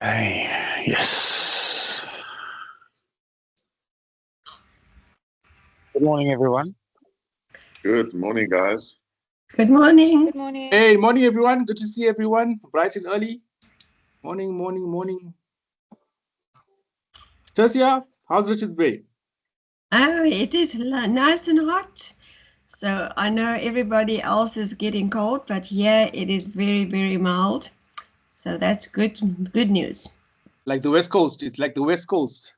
Hey, yes. Good morning, everyone. Good morning, guys. Good morning. Good morning. Hey, morning, everyone. Good to see everyone. Bright and early. Morning. Tersia, how's Richard's Bay? Oh, it is nice and hot. So I know everybody else is getting cold, but here it is very, very mild. So that's good news. Like the West Coast. It's like the West Coast.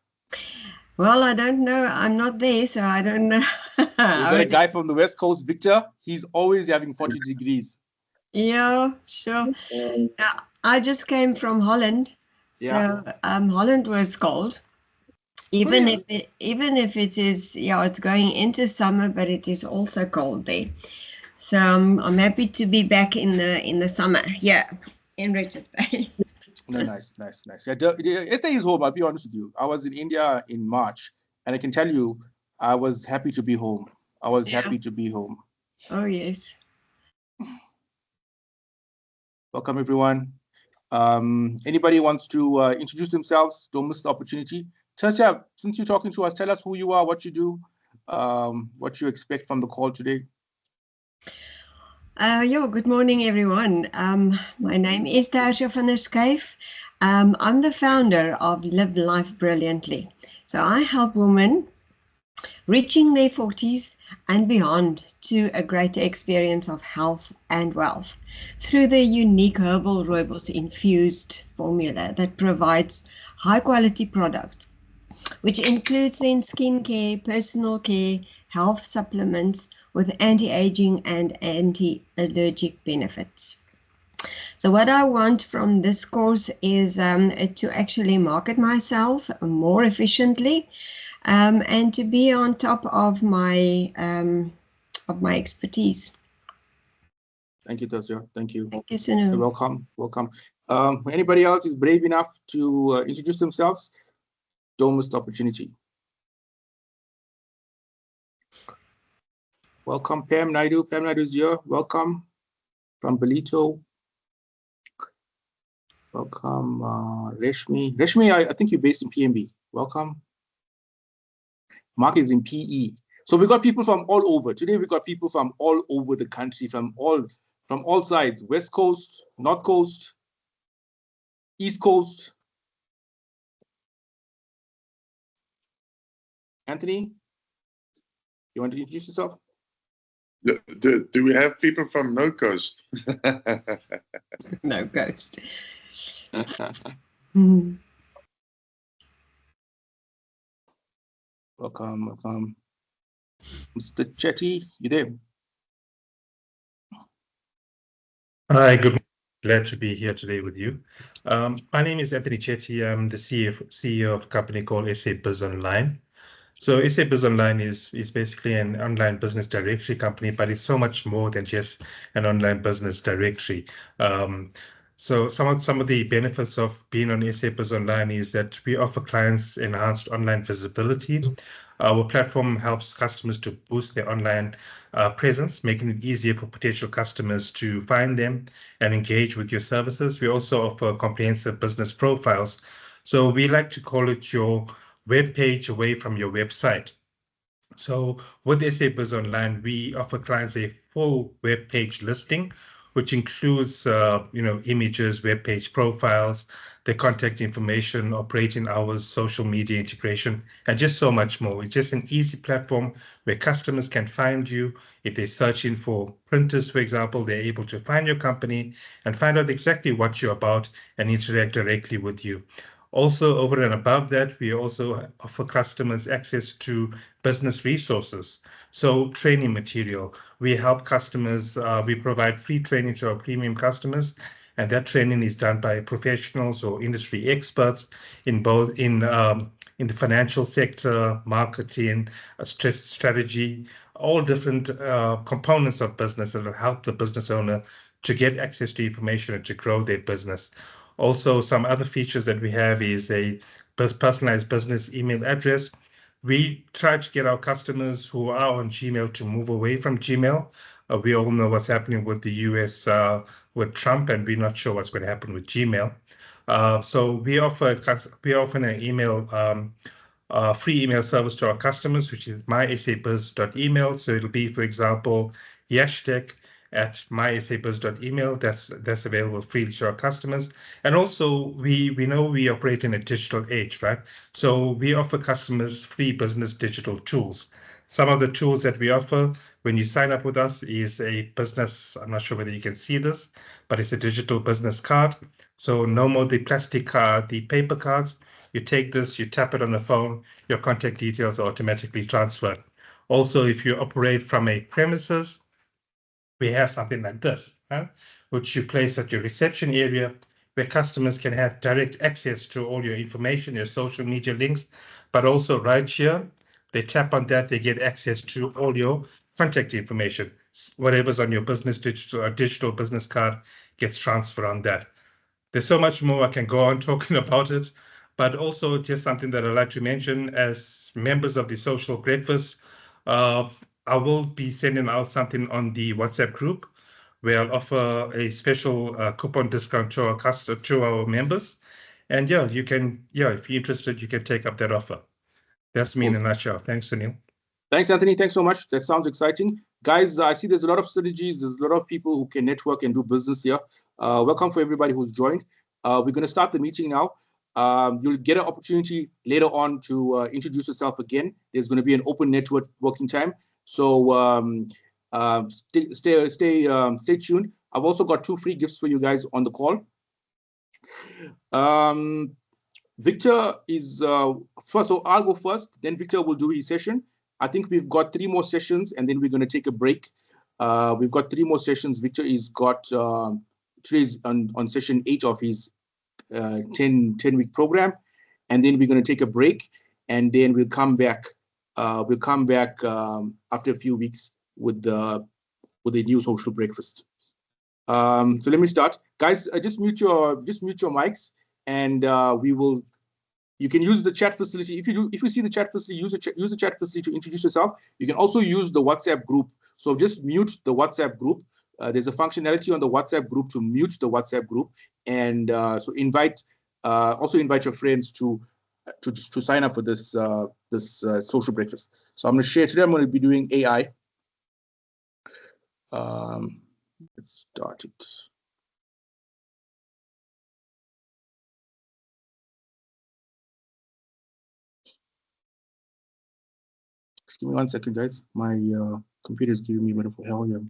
Well, I don't know. I'm not there, so I don't know. We got a guy from the West Coast, Victor. He's always having 40 degrees. Yeah, sure. I just came from Holland. So Holland was cold. Even if it is, it's going into summer, but it is also cold there. So I'm happy to be back in the summer. Yeah, in Richards Bay. No, nice. Yeah, SA is home. I'll be honest with you. I was in India in March, and I can tell you, I was happy to be home. Happy to be home. Oh yes. Welcome, everyone. Anybody wants to introduce themselves? Don't miss the opportunity. Tersia, since you're talking to us, tell us who you are, what you do, what you expect from the call today. Good morning, everyone. My name is Tersia van der Schuyf. I'm the founder of Live Life Brilliantly. So I help women reaching their 40s and beyond to a greater experience of health and wealth through the unique herbal rooibos infused formula that provides high quality products, which includes then skincare, personal care, health supplements with anti-aging and anti-allergic benefits. So what I want from this course is to actually market myself more efficiently, and to be on top of my expertise. Thank you, Tersia. Thank you. Thank you, Sanu. Welcome. Anybody else is brave enough to introduce themselves? Don't miss the opportunity. Welcome, Pam Naidu. Pam Naidu is here. Welcome from Belito. Welcome, Reshmi. Reshmi, I think you're based in PMB. Welcome. Mark is in PE. So we got people from all over. Today we got people from all over the country, from all sides, West Coast, North Coast, East Coast. Anthony, you want to introduce yourself? Do we have people from No Coast? No Coast. Welcome. Mr. Chetty, you there? Hi, good morning. Glad to be here today with you. My name is Anthony Chetty. I'm the CEO of a company called SA Biz Online. So SA Biz Online is basically an online business directory company, but it's so much more than just an online business directory. So some of the benefits of being on SA Biz Online is that we offer clients enhanced online visibility. Our platform helps customers to boost their online presence, making it easier for potential customers to find them and engage with your services. We also offer comprehensive business profiles. So we like to call it your web page away from your website. So with SA Biz Online, we offer clients a full web page listing, which includes images, web page profiles, their contact information, operating hours, social media integration, and just so much more. It's just an easy platform where customers can find you. If they're searching for printers, for example, they're able to find your company and find out exactly what you're about and interact directly with you. Also, over and above that, we also offer customers access to business resources. So training material, we help customers, we provide free training to our premium customers, and that training is done by professionals or industry experts in the financial sector, marketing, strategy, all different components of business that will help the business owner to get access to information and to grow their business. Also, some other features that we have is a personalized business email address. We try to get our customers who are on Gmail to move away from Gmail. We all know what's happening with the US with Trump, and we're not sure what's going to happen with Gmail. So we offer an email free email service to our customers, which is mysabiz.email. So it'll be, for example, @mysabiz.email. That's available freely to our customers. And also, we know we operate in a digital age, right? So we offer customers free business digital tools. Some of the tools that we offer when you sign up with us is a business. I'm not sure whether you can see this, but it's a digital business card. So no more the plastic card, the paper cards. You take this, you tap it on the phone, your contact details are automatically transferred. Also, if you operate from a premises, we have something like this, which you place at your reception area, where customers can have direct access to all your information, your social media links, but also right here, they tap on that, they get access to all your contact information. Whatever's on your business digital business card gets transferred on that. There's so much more I can go on talking about it, but also just something that I'd like to mention as members of the Social Breakfast. I will be sending out something on the WhatsApp group where I'll offer a special coupon discount to our members. And yeah, if you're interested, you can take up that offer. That's me in a nutshell. Thanks, Sunil. Thanks, Anthony. Thanks so much. That sounds exciting. Guys, I see there's a lot of synergies. There's a lot of people who can network and do business here. Welcome for everybody who's joined. We're going to start the meeting now. You'll get an opportunity later on to introduce yourself again. There's going to be an open network working time. So stay tuned. I've also got 2 free gifts for you guys on the call. Victor is first, so I'll go first, then Victor will do his session. I think we've got 3 more sessions, and then we're going to take a break. We've got 3 more sessions. Victor is got today's on session 8 of his 10-week program, and then we're going to take a break, and then we'll come back. After a few weeks with the new social breakfast. So let me start, guys. Just mute your mics, and you can use the chat facility. If you see the chat facility, use the chat facility to introduce yourself. You can also use the WhatsApp group. So just mute the WhatsApp group. There's a functionality on the WhatsApp group to mute the WhatsApp group, and so also invite your friends to sign up for this social breakfast. So I'm going to share today. I'm going to be doing AI. Let's start it. Just give me 1 second, guys. My computer is giving me a bit of hell here.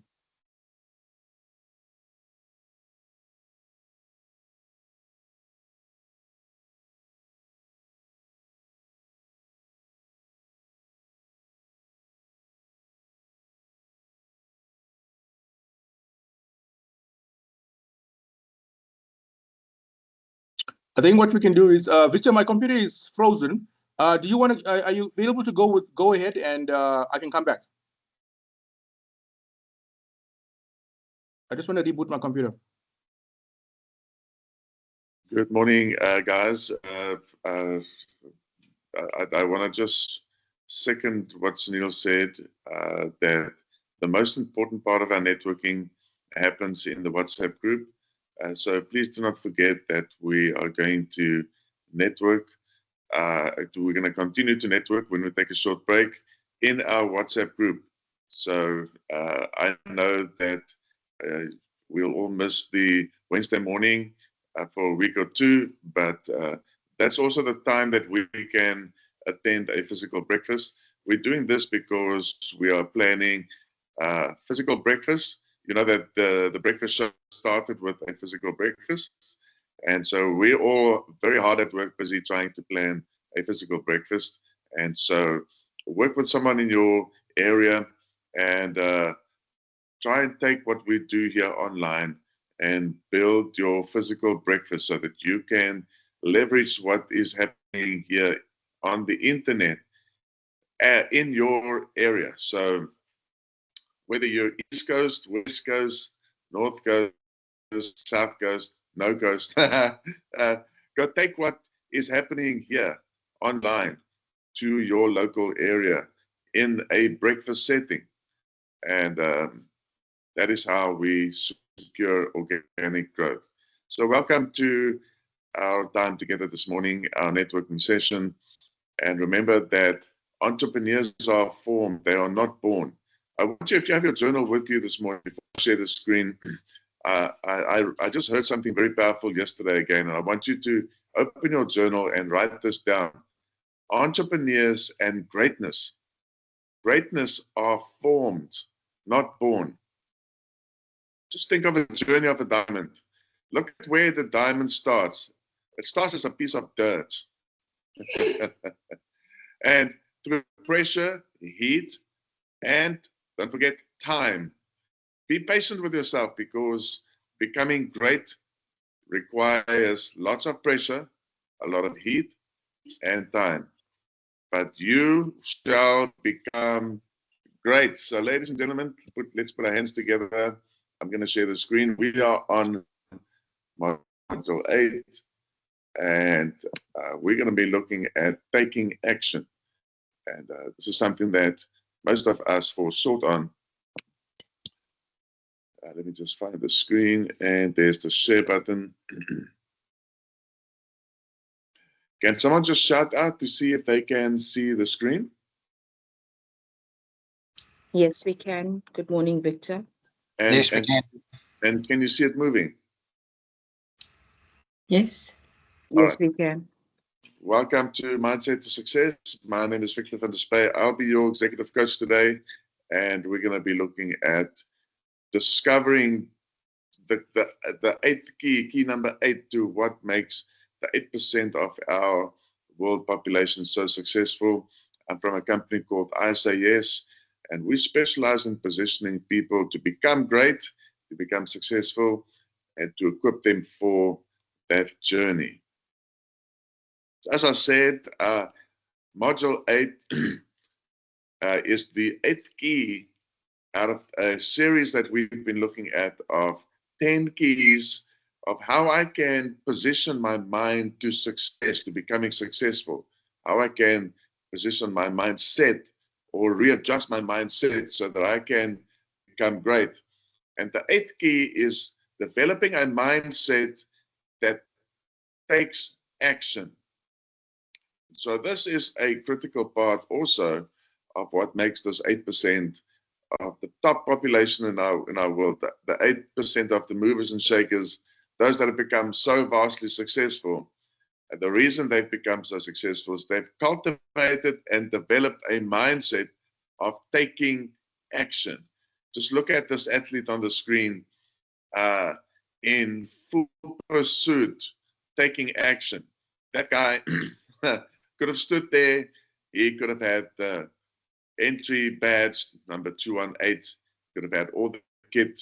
I think what we can do is, Victor, my computer is frozen. Do you want to? Are you available to go ahead, and I can come back? I just want to reboot my computer. Good morning, guys. I want to just second what Sunil said, that the most important part of our networking happens in the WhatsApp group. So please do not forget that we are going to network. We're going to continue to network when we take a short break in our WhatsApp group. So I know that we'll all miss the Wednesday morning for a week or 2, but that's also the time that we can attend a physical breakfast. We're doing this because we are planning physical breakfast. You know that the breakfast show started with a physical breakfast, and so we're all very hard at work, busy trying to plan a physical breakfast. And so work with someone in your area and try and take what we do here online and build your physical breakfast so that you can leverage what is happening here on the internet in your area. So whether you're East Coast, West Coast, North Coast, South Coast, no coast, go take what is happening here online to your local area in a breakfast setting. And that is how we secure organic growth. So welcome to our time together this morning, our networking session. And remember that entrepreneurs are formed, they are not born. I want you, if you have your journal with you this morning, before I share the screen, I just heard something very powerful yesterday again, and I want you to open your journal and write this down. Entrepreneurs and greatness. Greatness are formed, not born. Just think of a journey of a diamond. Look at where the diamond starts. It starts as a piece of dirt. And through pressure, heat, and don't forget time. Be patient with yourself, because becoming great requires lots of pressure, a lot of heat, and time. But you shall become great. So, ladies and gentlemen, let's put our hands together. I'm going to share the screen. We are on module 8, and we're going to be looking at taking action. And this is something that most of us fall short on. Let me just find the screen, and there's the share button. Can someone just shout out to see if they can see the screen? Yes, we can. Good morning, Victor. And, Yes, we can. And can you see it moving? Yes. Yes, right. we can. Welcome to Mindset to Success. My name is Victor van der Spey. I'll be your executive coach today, and we're going to be looking at discovering the 8th key number 8, to what makes the 8% of our world population so successful. I'm from a company called ISAS, and we specialize in positioning people to become great, to become successful, and to equip them for that journey. As I said, Module 8 is the 8th key out of a series that we've been looking at of 10 keys of how I can position my mind to success, to becoming successful, how I can position my mindset or readjust my mindset so that I can become great. And the 8th key is developing a mindset that takes action. So this is a critical part also of what makes this 8% of the top population in our world, the 8% of the movers and shakers, those that have become so vastly successful. And the reason they've become so successful is they've cultivated and developed a mindset of taking action. Just look at this athlete on the screen in full pursuit, taking action. That guy could have stood there. He could have had the entry badge, number 218, could have had all the kit,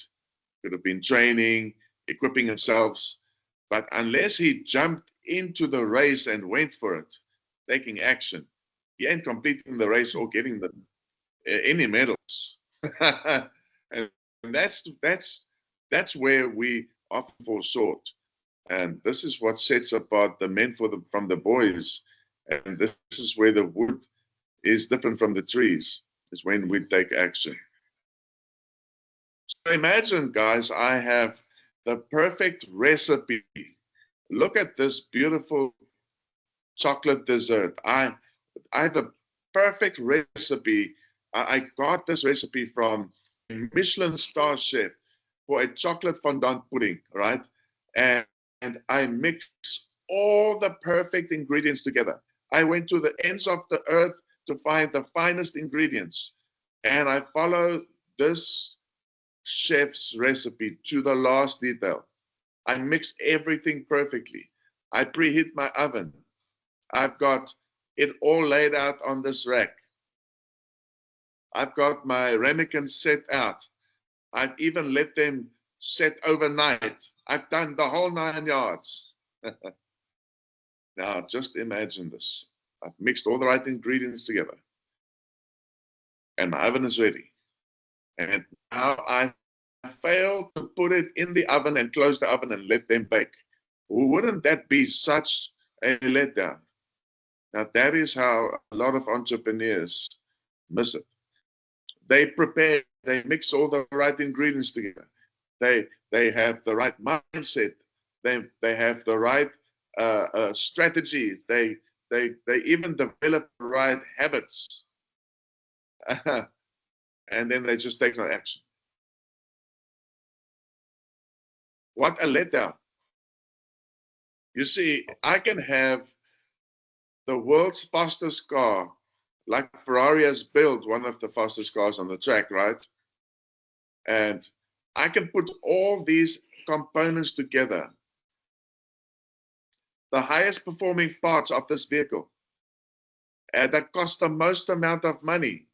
could have been training, equipping himself. But unless he jumped into the race and went for it, taking action, he ain't completing the race or getting any medals. And that's where we often fall short. And this is what sets apart the men from the boys. And this is where the wood is different from the trees, is when we take action. So imagine, guys, I have the perfect recipe. Look at this beautiful chocolate dessert. I have a perfect recipe. I got this recipe from a Michelin star chef for a chocolate fondant pudding, right? And I mix all the perfect ingredients together. I went to the ends of the earth to find the finest ingredients. And I follow this chef's recipe to the last detail. I mix everything perfectly. I preheat my oven. I've got it all laid out on this rack. I've got my ramekins set out. I've even let them set overnight. I've done the whole 9 yards. Now, just imagine this. I've mixed all the right ingredients together. And my oven is ready. And now I failed to put it in the oven and close the oven and let them bake. Wouldn't that be such a letdown? Now, that is how a lot of entrepreneurs miss it. They prepare, they mix all the right ingredients together. They have the right mindset. They have the right strategy. They even develop the right habits, and then they just take no action. What a letdown. You see, I can have the world's fastest car, like Ferrari has built one of the fastest cars on the track, right? And I can put all these components together, the highest performing parts of this vehicle, and that cost the most amount of money.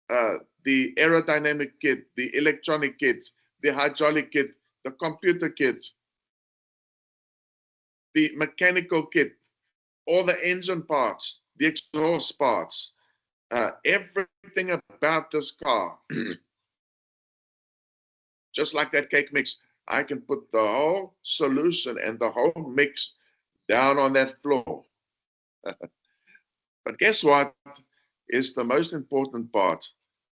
The aerodynamic kit, the electronic kit, the hydraulic kit, the computer kit, the mechanical kit, all the engine parts, the exhaust parts, everything about this car. Just like that cake mix, I can put the whole solution and the whole mix down on that floor. But guess what is the most important part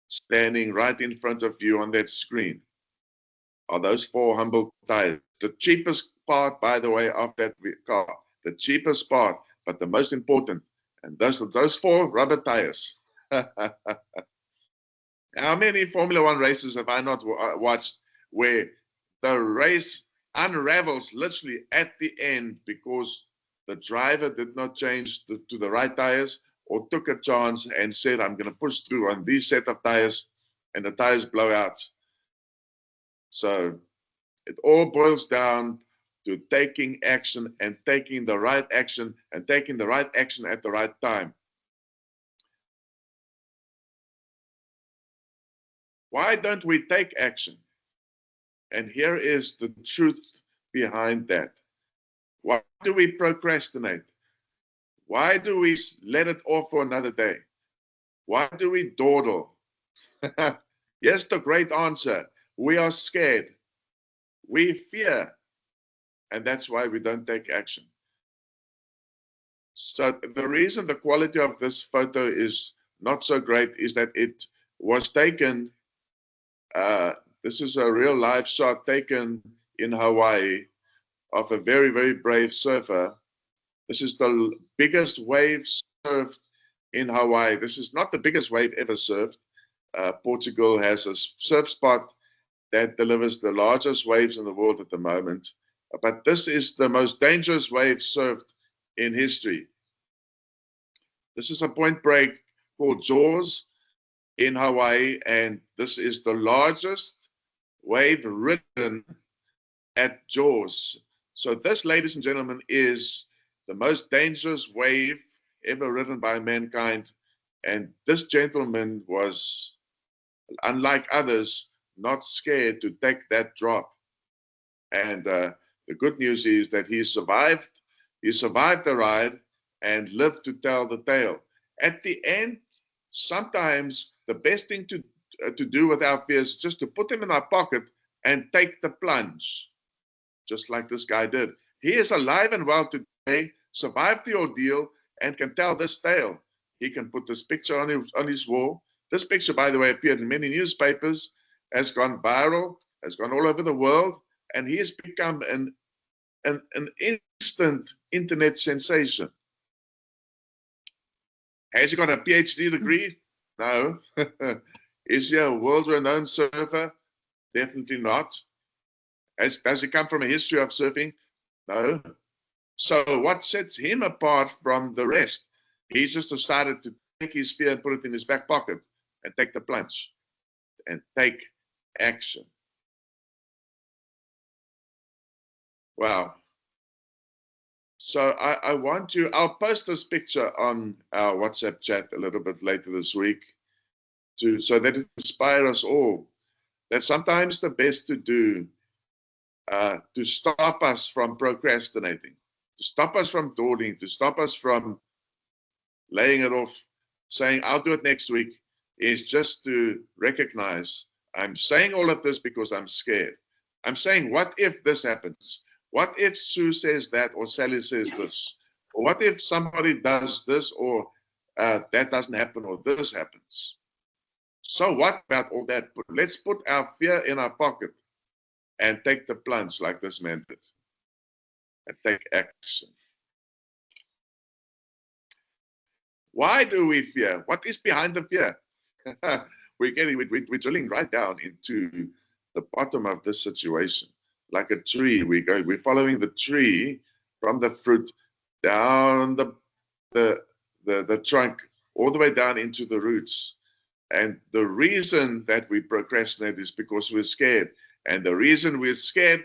standing right in front of you on that screen? Are those 4 humble tires. The cheapest part, by the way, of that car. The cheapest part, but the most important. And those 4 rubber tires. How many Formula One races have I not watched where the race unravels literally at the end because the driver did not change to the right tires or took a chance and said, I'm going to push through on these set of tires, and the tires blow out. So it all boils down to taking action and taking the right action and taking the right action at the right time. Why don't we take action? And here is the truth behind that. Why do we procrastinate? Why do we let it off for another day? Why do we dawdle? Yes, the great answer. We are scared. We fear. And that's why we don't take action. So the reason the quality of this photo is not so great is that it was taken, this is a real live shot taken in Hawaii of a very, very brave surfer. This is the biggest wave surfed in Hawaii. This is not the biggest wave ever surfed. Portugal has a surf spot that delivers the largest waves in the world at the moment. But this is the most dangerous wave surfed in history. This is a point break called Jaws in Hawaii, and this is the largest wave ridden at Jaws. So this, ladies and gentlemen, is the most dangerous wave ever ridden by mankind. And this gentleman was, unlike others, not scared to take that drop. And the good news is that he survived the ride and lived to tell the tale. At the end, sometimes the best thing to do with our fears is just to put them in our pocket and take the plunge, just like this guy did. He is alive and well today, survived the ordeal, and can tell this tale. He can put this picture on his wall. This picture, by the way, appeared in many newspapers, has gone viral, has gone all over the world, and he has become an instant internet sensation. Has he got a PhD degree? No. Is he a world-renowned surfer? Definitely not. Does he come from a history of surfing? No. So what sets him apart from the rest? He just decided to take his fear and put it in his back pocket and take the plunge and take action. Wow. So I want you, I'll post this picture on our WhatsApp chat a little bit later this week so that it inspires us all. That sometimes the best to do to stop us from procrastinating, to stop us from dawdling, to stop us from laying it off, saying, I'll do it next week, is just to recognize, I'm saying all of this because I'm scared. I'm saying, what if this happens? What if Sue says that, or Sally says this? Or what if somebody does this, or that doesn't happen, or this happens? So what about all that? Let's put our fear in our pocket and take the plunge like this man did. and take action. Why do we fear? What is behind the fear? we're drilling right down into the bottom of this situation. Like a tree, we're following the tree from the fruit down the trunk, all the way down into the roots. And the reason that we procrastinate is because we're scared. And the reason we're scared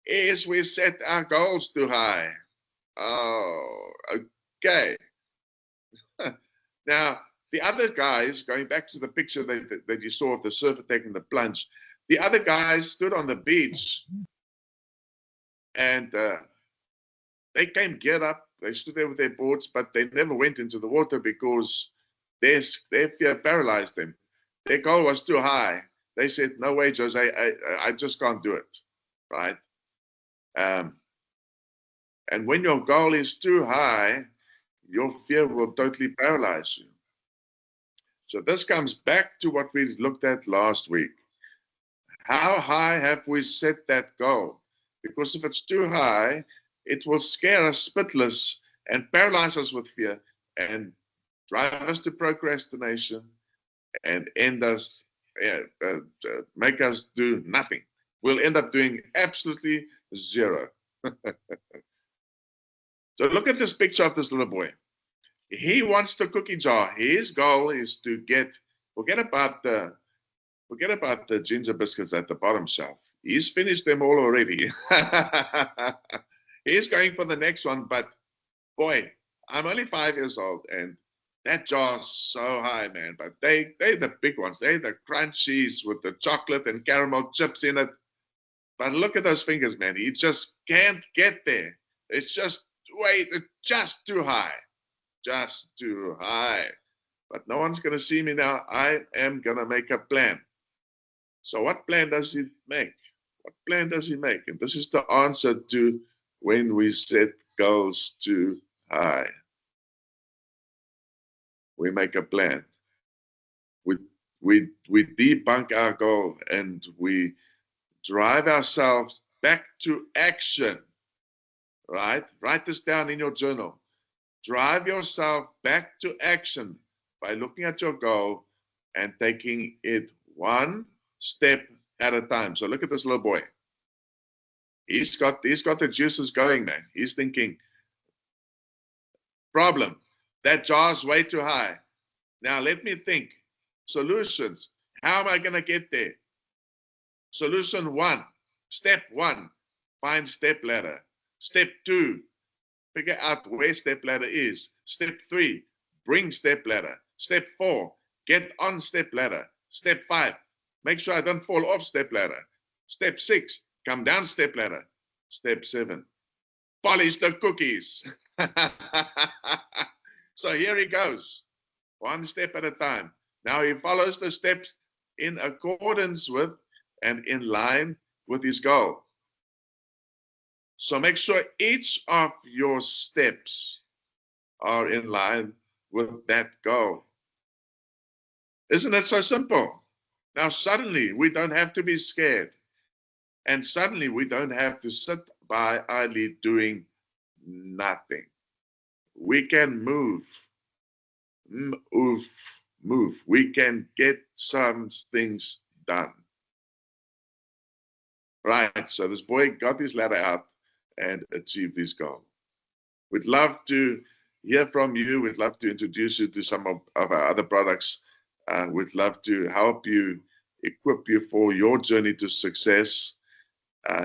is we set our goals too high. Oh, okay. Now, the other guys, going back to the picture that you saw of the surfer taking the plunge, the other guys stood on the beach and they came geared up. They stood there with their boards, but they never went into the water because their fear paralyzed them. Their goal was too high. They said, no way, Jose, I just can't do it, right? And when your goal is too high, your fear will totally paralyze you. So this comes back to what we looked at last week. How high have we set that goal? Because if it's too high, it will scare us spitless and paralyze us with fear and drive us to procrastination and make us do nothing. We'll end up doing absolutely zero. So look at this picture of this little boy. He wants the cookie jar. His goal is to forget about the ginger biscuits at the bottom shelf. He's finished them all already. He's going for the next one, but boy, I'm only 5 years old and that jar's so high, man. But they're the big ones. They're the crunchies with the chocolate and caramel chips in it. But look at those fingers, man. He just can't get there. It's just too high. Just too high. But no one's going to see me now. I am going to make a plan. So what plan does he make? What plan does he make? And this is the answer to when we set goals too high. We make a plan. We debunk our goal and we drive ourselves back to action. Right? Write this down in your journal. Drive yourself back to action by looking at your goal and taking it one step at a time. So look at this little boy. He's got the juices going, man. He's thinking, problem, that jar's way too high. Now let me think. Solutions. How am I going to get there? Solution 1. Step 1. Find step ladder. Step 2. Figure out where step ladder is. Step 3. Bring step ladder. Step 4. Get on step ladder. Step 5. Make sure I don't fall off step ladder. Step 6. Come down step ladder. Step 7. Polish the cookies. So here he goes. One step at a time. Now he follows the steps in accordance with and in line with his goal. So make sure each of your steps are in line with that goal. Isn't it so simple? Now suddenly we don't have to be scared. And suddenly we don't have to sit by idly doing nothing. We can move. Move. We can get some things done. Right, so this boy got his ladder out and achieved his goal. We'd love to hear from you. We'd love to introduce you to some of our other products. We'd love to help you, equip you for your journey to success.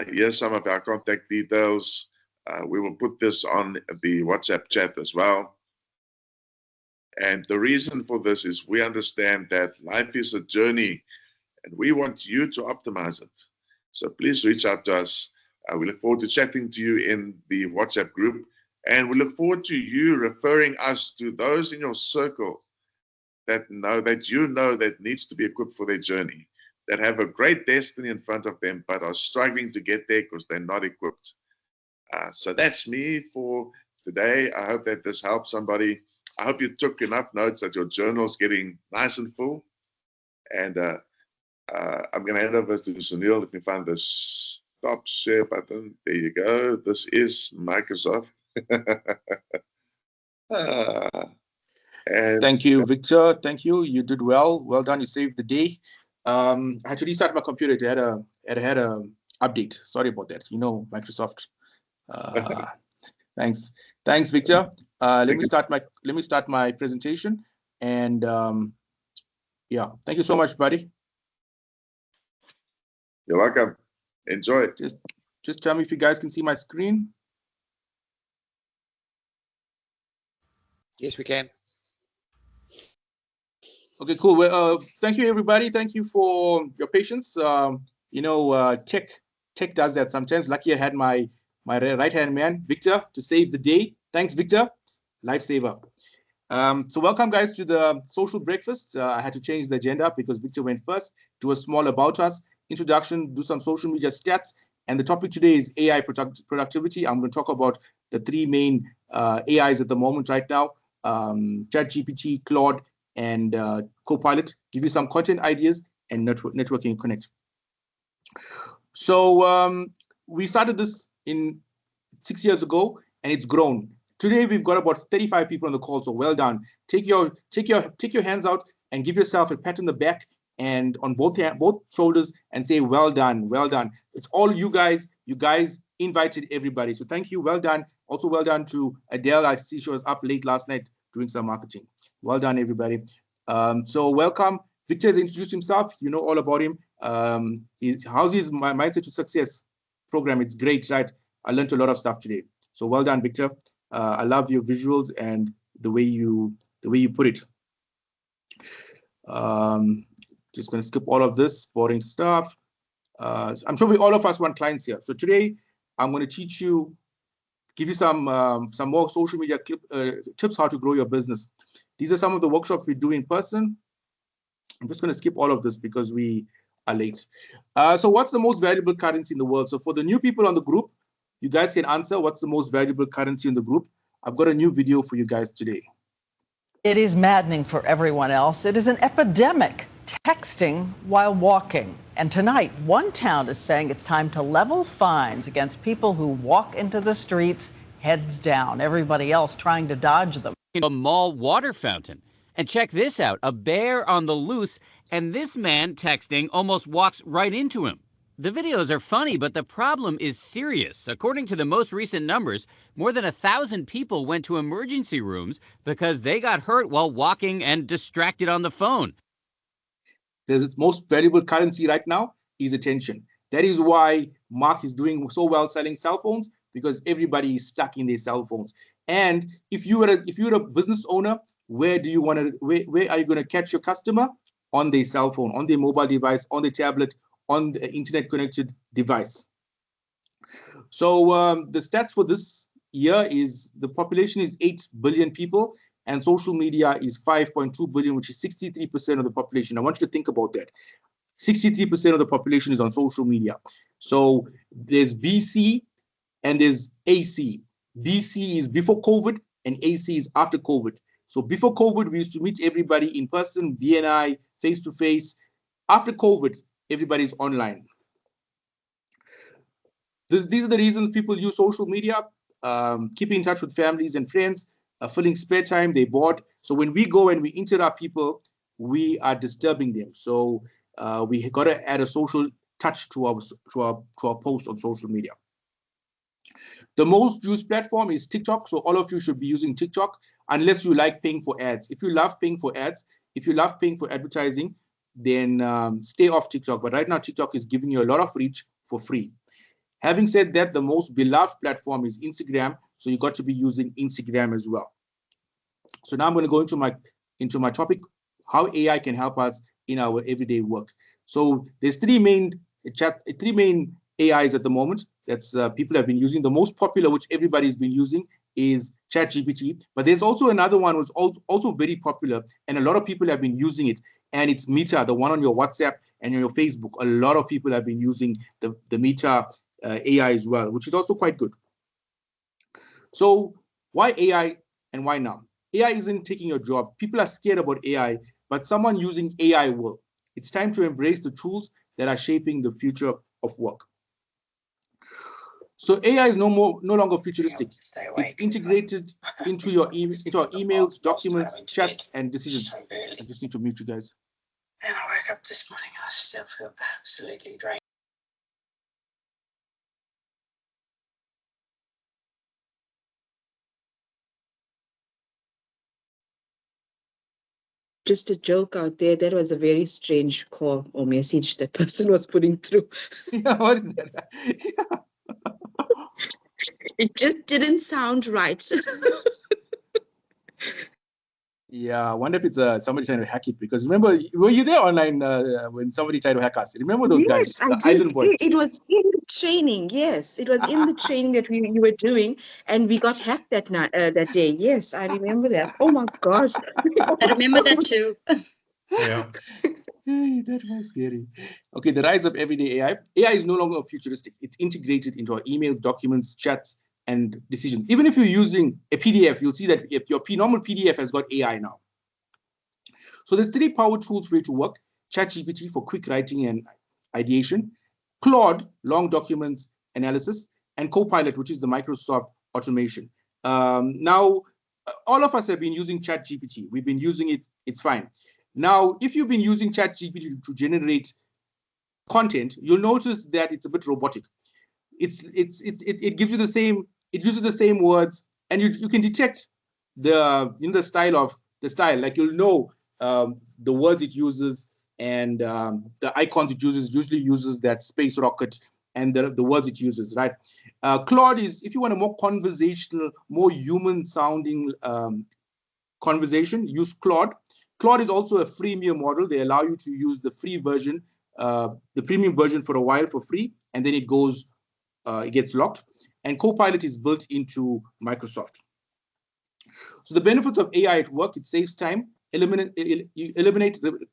Here's some of our contact details. We will put this on the WhatsApp chat as well. And the reason for this is we understand that life is a journey and we want you to optimize it. So please reach out to us. We look forward to chatting to you in the WhatsApp group. And we look forward to you referring us to those in your circle that needs to be equipped for their journey, that have a great destiny in front of them, but are struggling to get there because they're not equipped. So that's me for today. I hope that this helps somebody. I hope you took enough notes that your journal's getting nice and full. And I'm going to hand over to Sunil. Let me find this Stop share button. There you go. This is Microsoft. And Thank you, Victor. Thank you. You did well. Well done. You saved the day. I had to restart my computer. It had a update. Sorry about that. You know, Microsoft. Thanks, Victor. Let me start my presentation. And yeah, thank you so much, buddy. You're welcome. Enjoy. Just tell me if you guys can see my screen. Yes, we can. Okay, cool. Well, thank you, everybody. Thank you for your patience. You know, tech does that sometimes. Lucky I had my right-hand man, Victor, to save the day. Thanks, Victor. Lifesaver. So welcome, guys, to the social breakfast. I had to change the agenda because Victor went first. Do a small about us, introduction, do some social media stats. And the topic today is AI productivity. I'm going to talk about the three main AIs at the moment right now, ChatGPT, Claude, and Copilot. Give you some content ideas and networking connect. So we started this in 6 years ago, and it's grown. Today we've got about 35 people on the call, so well done. Take your hands out and give yourself a pat on the back and on both shoulders and say well done, well done. It's all you guys. You guys invited everybody, so thank you. Well done. Also well done to Adele. I see she was up late last night doing some marketing. Well done, everybody. So welcome. Victor has introduced himself. You know all about him. How's his Mindset to Success program? It's great, right? I learned a lot of stuff today. So well done, Victor. I love your visuals and the way you put it. Just going to skip all of this boring stuff. I'm sure all of us want clients here. So today I'm going to teach you, give you some more social media tips how to grow your business. These are some of the workshops we do in person. I'm just going to skip all of this because we are late. So what's the most valuable currency in the world? So for the new people on the group, you guys can answer what's the most valuable currency in the group. I've got a new video for you guys today. It is maddening for everyone else. It is an epidemic, texting while walking. And tonight, one town is saying it's time to level fines against people who walk into the streets heads down. Everybody else trying to dodge them. A mall water fountain. And check this out, a bear on the loose, and this man texting almost walks right into him. The videos are funny, but the problem is serious. According to the most recent numbers, more than 1,000 people went to emergency rooms because they got hurt while walking and distracted on the phone. The most valuable currency right now is attention. That is why Mark is doing so well selling cell phones, because everybody is stuck in their cell phones. And if you're a business owner, where are you going to catch your customer? On their cell phone, on their mobile device, on their tablet, on the internet connected device. So the stats for this year is the population is 8 billion people and social media is 5.2 billion, which is 63% of the population. I want you to think about that. 63% of the population is on social media. So there's BC and there's AC. BC is before COVID and AC is after COVID. So before COVID, we used to meet everybody in person, BNI, face-to-face. After COVID, everybody's online. These are the reasons people use social media, keeping in touch with families and friends, filling spare time, they're bored. So when we go and we interrupt people, we are disturbing them. So we got to add a social touch to our posts on social media. The most used platform is TikTok. So all of you should be using TikTok unless you like paying for ads. If you love paying for ads, if you love paying for advertising, then stay off TikTok. But right now, TikTok is giving you a lot of reach for free. Having said that, the most beloved platform is Instagram. So you got to be using Instagram as well. So now I'm going to go into my topic, how AI can help us in our everyday work. So there's three main AIs at the moment that's people have been using. The most popular, which everybody's been using, is ChatGPT. But there's also another one which is also very popular, and a lot of people have been using it. And it's Meta, the one on your WhatsApp and on your Facebook. A lot of people have been using the Meta AI as well, which is also quite good. So why AI and why now? AI isn't taking your job. People are scared about AI, but someone using AI will. It's time to embrace the tools that are shaping the future of work. So AI is no longer futuristic. It's integrated into your into our emails, documents, chats, and decisions. I just need to mute you guys. And I woke up this morning, I still feel absolutely drained. Just a joke out there. That was a very strange call or message the person was putting through. Yeah, what is that? Yeah. It just didn't sound right. Yeah, I wonder if it's somebody trying to hack it, because remember, were you there online when somebody tried to hack us? Remember those guys? Yes, I The did. Island Boys. It was in the training. Yes, it was in the training that you were doing, and we got hacked that night, that day. Yes, I remember that. Oh my gosh. I remember that too. Yeah. Hey, that was scary. Okay, the rise of everyday AI. AI is no longer futuristic. It's integrated into our emails, documents, chats, and decisions. Even if you're using a PDF, you'll see that if your normal PDF has got AI now. So there's 3 power tools for it to work. ChatGPT for quick writing and ideation, Claude, long documents analysis, and Copilot, which is the Microsoft automation. Now, all of us have been using ChatGPT. We've been using it. It's fine. Now, if you've been using ChatGPT to generate content, you'll notice that it's a bit robotic. It gives you the same. It uses the same words, and you can detect the style. Like you'll know the words it uses, and the icons it uses. Usually uses that space rocket and the words it uses. Right. Claude is, if you want a more conversational, more human sounding conversation, use Claude. Claude is also a freemium model. They allow you to use the free version, the premium version for a while for free, and then it gets locked. And Copilot is built into Microsoft. So the benefits of AI at work: it saves time, eliminate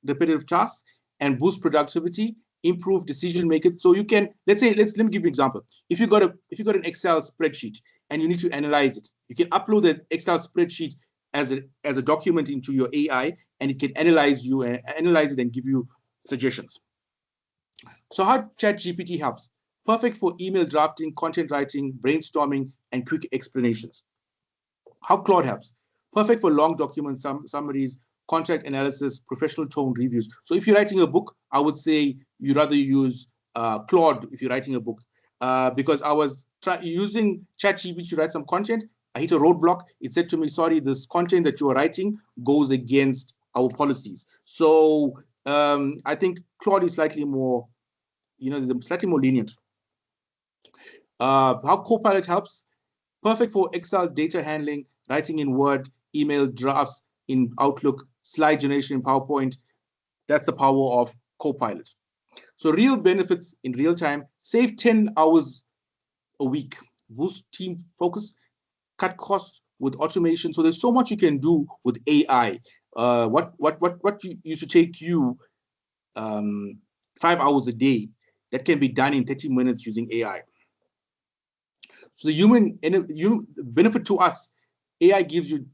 repetitive tasks, and boost productivity, improve decision making. So you can, let me give you an example. If you got an Excel spreadsheet and you need to analyze it, you can upload the Excel spreadsheet as a document into your AI, and it can analyze it and give you suggestions. So how ChatGPT helps? Perfect for email drafting, content writing, brainstorming, and quick explanations. How Claude helps? Perfect for long document summaries, contract analysis, professional tone reviews. So if you're writing a book, I would say you'd rather use Claude if you're writing a book, because I was using ChatGPT to write some content. I hit a roadblock. It said to me, sorry, this content that you are writing goes against our policies. So I think Claude is slightly more, slightly more lenient. How Copilot helps? Perfect for Excel data handling, writing in Word, email drafts in Outlook, slide generation in PowerPoint. That's the power of Copilot. So real benefits in real time: save 10 hours a week, boost team focus, cut costs with automation. So there's so much you can do with AI. What used to take you 5 hours a day, that can be done in 30 minutes using AI. So the human benefit to us: AI gives you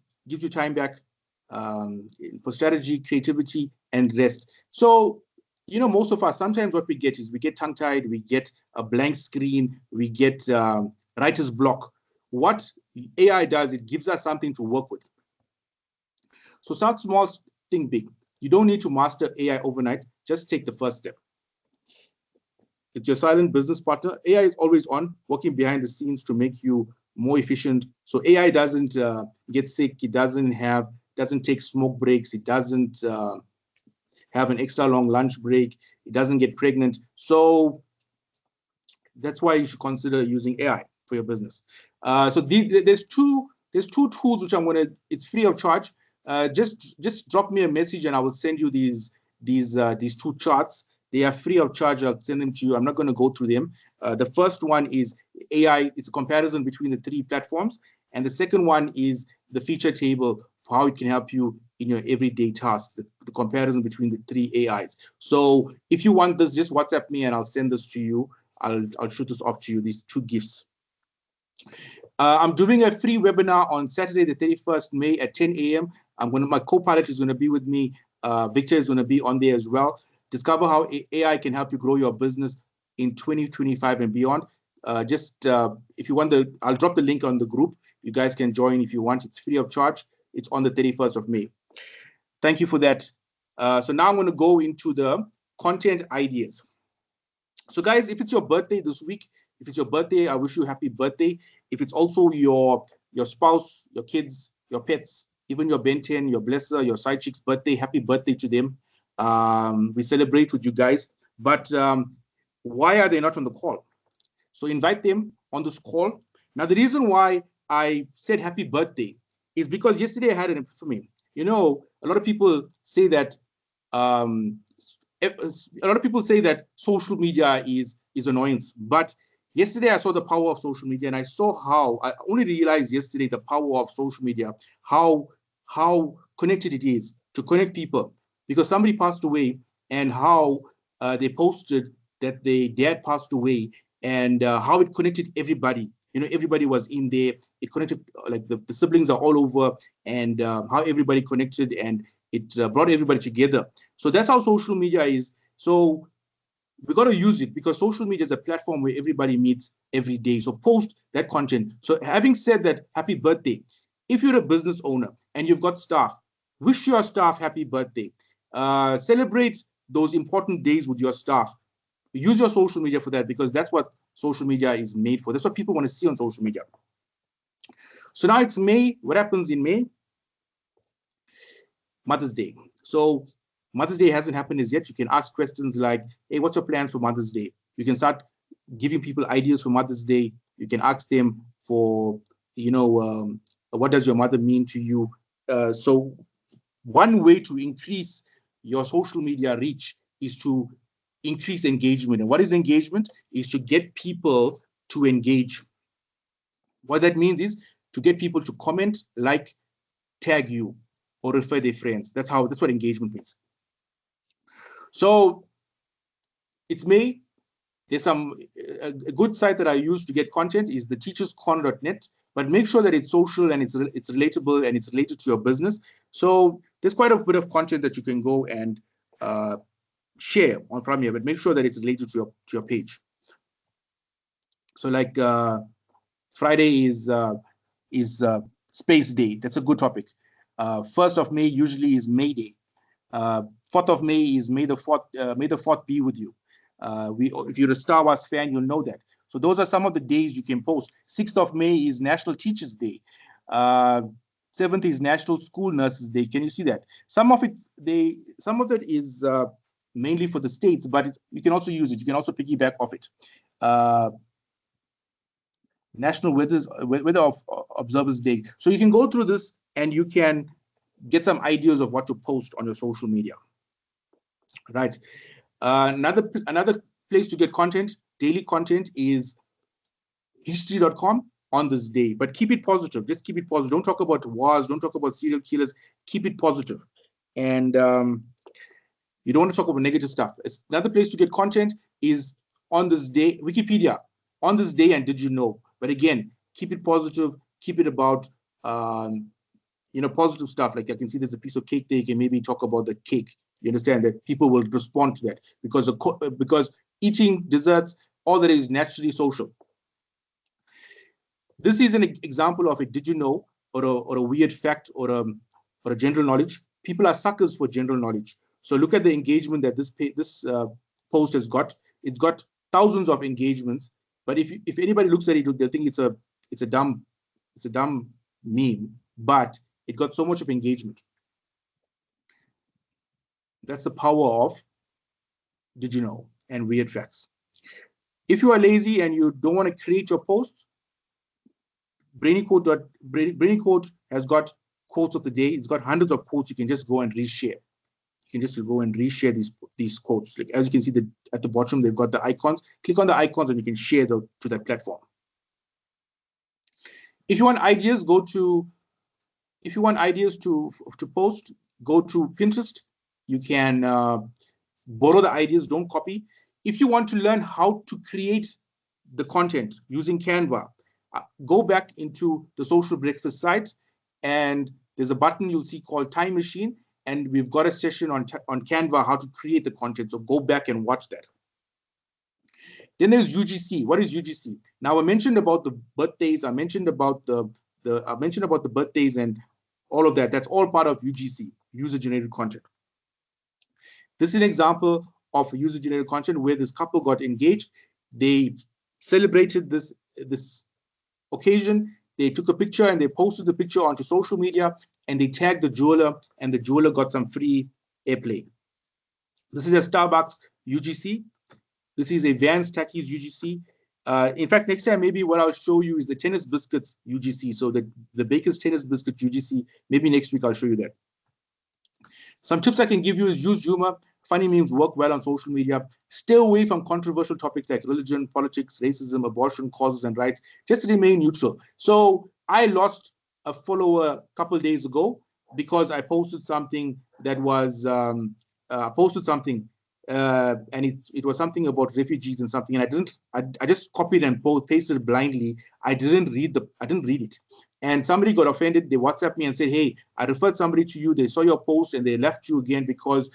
time back for strategy, creativity, and rest. So most of us, sometimes what we get is we get tongue-tied, we get a blank screen, we get writer's block. What AI does, it gives us something to work with. So start small, think big. You don't need to master AI overnight. Just take the first step. It's your silent business partner. AI is always on, working behind the scenes to make you more efficient. So AI doesn't get sick. It doesn't take smoke breaks. It doesn't have an extra long lunch break. It doesn't get pregnant. So that's why you should consider using AI for your business. So there's two tools which it's free of charge. Just drop me a message and I will send you these 2 charts. They are free of charge. I'll send them to you. I'm not going to go through them. The first one is AI. It's a comparison between the 3 platforms. And the second one is the feature table for how it can help you in your everyday tasks, the comparison between the 3 AIs. So if you want this, just WhatsApp me and I'll send this to you. I'll shoot this off to you, these 2 gifts. I'm doing a free webinar on Saturday, the 31st May at 10 a.m. My Copilot is going to be with me. Victor is going to be on there as well. Discover how AI can help you grow your business in 2025 and beyond. if you want I'll drop the link on the group. You guys can join if you want. It's free of charge. It's on the 31st of May. Thank you for that. So now I'm going to go into the content ideas. So guys, if it's your birthday this week, if it's your birthday, I wish you a happy birthday. If it's also your spouse, your kids, your pets, even your Ben 10, your blesser, your side chick's birthday, happy birthday to them. We celebrate with you guys. But why are they not on the call? So invite them on this call. Now, the reason why I said happy birthday is because yesterday I had an epiphany. You know, a lot of people say that social media is annoyance. But yesterday I saw the power of social media, and I saw how I only realized yesterday the power of social media, how connected it is to connect people. Because somebody passed away, and how they posted that their dad passed away, and how it connected everybody. You know, everybody was in there. It connected, like the siblings are all over, and how everybody connected, and it brought everybody together. So that's how social media is. So we got to use it, because social media is a platform where everybody meets every day. So post that content. So having said that, happy birthday. If you're a business owner and you've got staff, wish your staff happy birthday. Celebrate those important days with your staff. Use your social media for that, because that's what social media is made for. That's what people want to see on social media. So now it's May. What happens in May? Mother's Day. So Mother's Day hasn't happened as yet. You can ask questions like, hey, what's your plans for Mother's Day? You can start giving people ideas for Mother's Day. You can ask them for, what does your mother mean to you? So one way to increase your social media reach is to increase engagement. And what is engagement? Is to get people to engage. What that means is to get people to comment, like, tag you, or refer their friends. That's what engagement means. So it's May. There's a good site that I use to get content is the teacherscorner.net, but make sure that it's social and it's relatable and it's related to your business. So there's quite a bit of content that you can go and share on from here, but make sure that it's related to your page. So like Friday is Space Day. That's a good topic. 1st of May usually is May Day. 4th of May is May the 4th. May the 4th be with you. If you're a Star Wars fan, you'll know that. So those are some of the days you can post. 6th of May is National Teachers Day. 7th is National School Nurses Day. Can you see that? Some of it is mainly for the states, but you can also use it. You can also piggyback off it. National Weather Observers Day. So you can go through this and you can get some ideas of what to post on your social media. Right. Another place to get content, daily content, is history.com on this day. But keep it positive. Just keep it positive. Don't talk about wars. Don't talk about serial killers. Keep it positive. And you don't want to talk about negative stuff. Another place to get content is on this day, Wikipedia. On this day, and did you know? But again, keep it positive. Keep it about positive stuff. Like I can see there's a piece of cake there. You can maybe talk about the cake. You understand that people will respond to that because eating desserts, all that is naturally social. This is an example of a did you know, or a weird fact, or a general knowledge. People are suckers for general knowledge. So look at the engagement that this post has got. It's got thousands of engagements. But if anybody looks at it, they'll think it's a dumb meme. But it got so much of engagement. That's the power of did you know and weird facts. If you are lazy and you don't want to create your posts, BrainyCode has got quotes of the day. It's got hundreds of quotes. You can just go and reshare. You can just go and reshare these quotes. Like as you can see at the bottom, they've got the icons. Click on the icons and you can share to that platform. If you want ideas, if you want ideas to post, go to Pinterest. You can borrow the ideas, don't copy. If you want to learn how to create the content using Canva, go back into the Social Breakfast site, and there's a button you'll see called Time Machine, and we've got a session on Canva how to create the content. So go back and watch that. Then there's UGC. What is UGC? Now I mentioned about the birthdays. I mentioned about the birthdays and all of that. That's all part of UGC, user-generated content. This is an example of user-generated content where this couple got engaged. They celebrated this occasion. They took a picture and they posted the picture onto social media and they tagged the jeweler, and the jeweler got some free airplay. This is a Starbucks UGC. This is a Vans Takis UGC. In fact, next time, maybe what I'll show you is the tennis biscuits UGC. So the Baker's tennis biscuit UGC, maybe next week I'll show you that. Some tips I can give you is use humor. Funny memes work well on social media. Stay away from controversial topics like religion, politics, racism, abortion, causes, and rights. Just remain neutral. So I lost a follower a couple of days ago because I posted something that was and it was something about refugees and something, and I just copied and pasted it blindly. I didn't read it. And somebody got offended. They WhatsApped me and said, hey, I referred somebody to you. They saw your post and they left you again because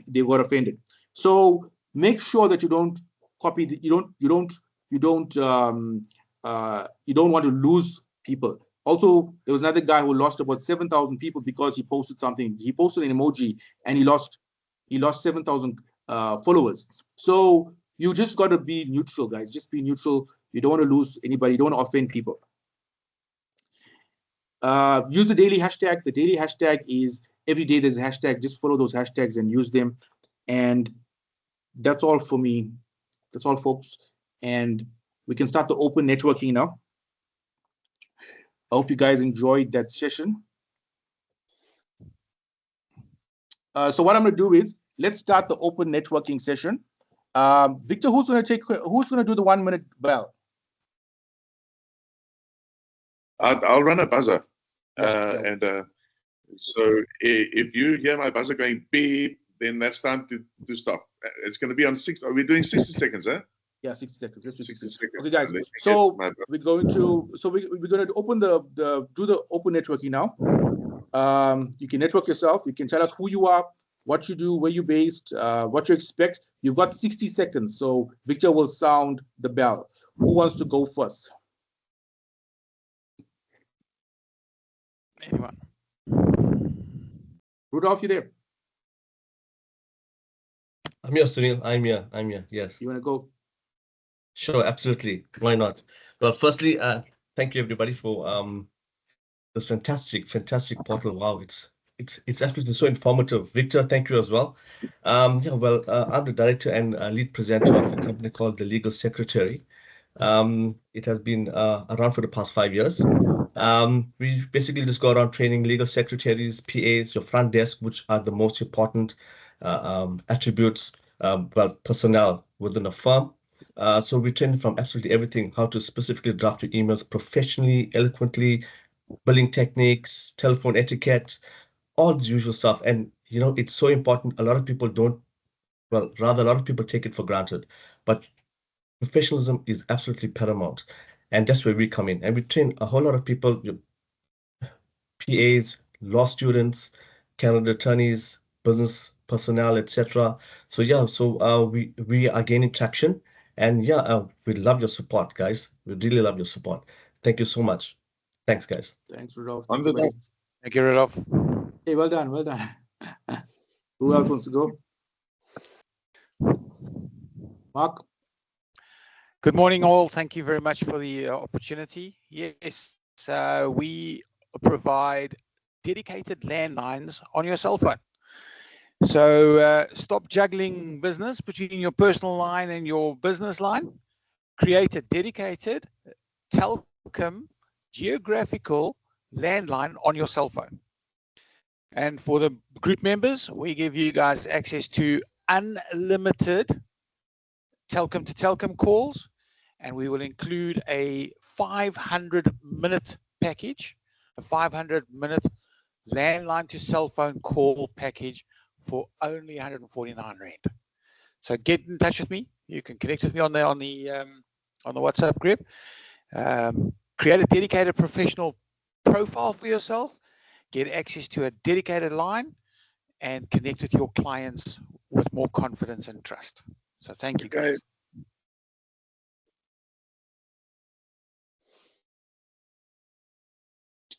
they got offended. So make sure that you don't copy. You don't want to lose people. Also, there was another guy who lost about 7,000 people because he posted something. He posted an emoji and he lost 7,000 followers. So you just got to be neutral, guys. Just be neutral. You don't want to lose anybody. You don't want to offend people. Use the daily hashtag. The daily hashtag is every day there's a hashtag. Just follow those hashtags and use them. And that's all for me. That's all, folks. And we can start the open networking now. I hope you guys enjoyed that session. So what I'm going to do is let's start the open networking session. Victor, who's going to do the 1 minute bell? I'll run a buzzer. Yes, So if you hear my buzzer going beep, then that's time to stop. It's going to be on 6. Are we doing 60 seconds, huh? Yeah, 60 seconds. Let's do 60 seconds. Okay, guys. So we're going to open do the open networking now. You can network yourself. You can tell us who you are, what you do, where you're based, what you expect. You've got 60 seconds. So Victor will sound the bell. Who wants to go first? Anyone? Rudolph, you there? I'm here, Sunil. I'm here. Yes. You want to go? Sure, absolutely. Why not? Well, firstly, thank you everybody for this fantastic portal. Wow, it's absolutely so informative. Victor, thank you as well. I'm the director and lead presenter of a company called The Legal Secretary. It has been around for the past 5 years. We basically just go around training legal secretaries, PAs, your front desk, which are the most important attributes, personnel within a firm. So we train from absolutely everything, how to specifically draft your emails professionally, eloquently, billing techniques, telephone etiquette, all the usual stuff. And, you know, it's so important. A lot of people take it for granted. But professionalism is absolutely paramount. And that's where we come in. And we train a whole lot of people, PAs, law students, Canada attorneys, business personnel, etc. So yeah, we are gaining traction. And yeah, we love your support, guys. We really love your support. Thank you so much. Thanks, guys. Thanks, Rudolph. On with that. Thank you, Rudolph. Hey, well done. Who else wants to go? Mark? Good morning, all. Thank you very much for the opportunity. Yes, we provide dedicated landlines on your cell phone. So stop juggling business between your personal line and your business line. Create a dedicated telecom geographical landline on your cell phone. And for the group members, we give you guys access to unlimited telecom to telecom calls, and we will include a 500-minute package, a 500-minute landline to cell phone call package for only 149 Rand. So get in touch with me. You can connect with me on the WhatsApp group. Create a dedicated professional profile for yourself. Get access to a dedicated line, and connect with your clients with more confidence and trust. So thank you, guys.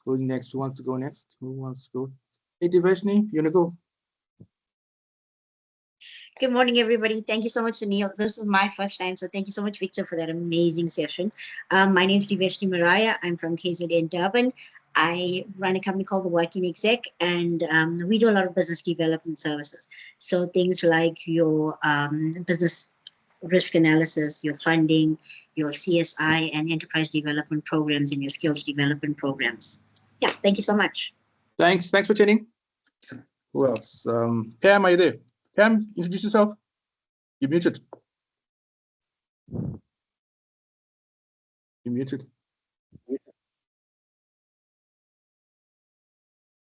Who's next? Who wants to go next? Who wants to go? Hey, Devashni, you want to go? Good morning, everybody. Thank you so much, Sunil. This is my first time, so thank you so much, Victor, for that amazing session. My name is Devashni Mariah. I'm from KZN Durban. I run a company called The Working Exec, and we do a lot of business development services. So things like your business risk analysis, your funding, your CSI and enterprise development programs, and your skills development programs. Yeah, thank you so much. Thanks for attending. Who else? Pam, are you there? Pam, introduce yourself. You're muted. You're muted.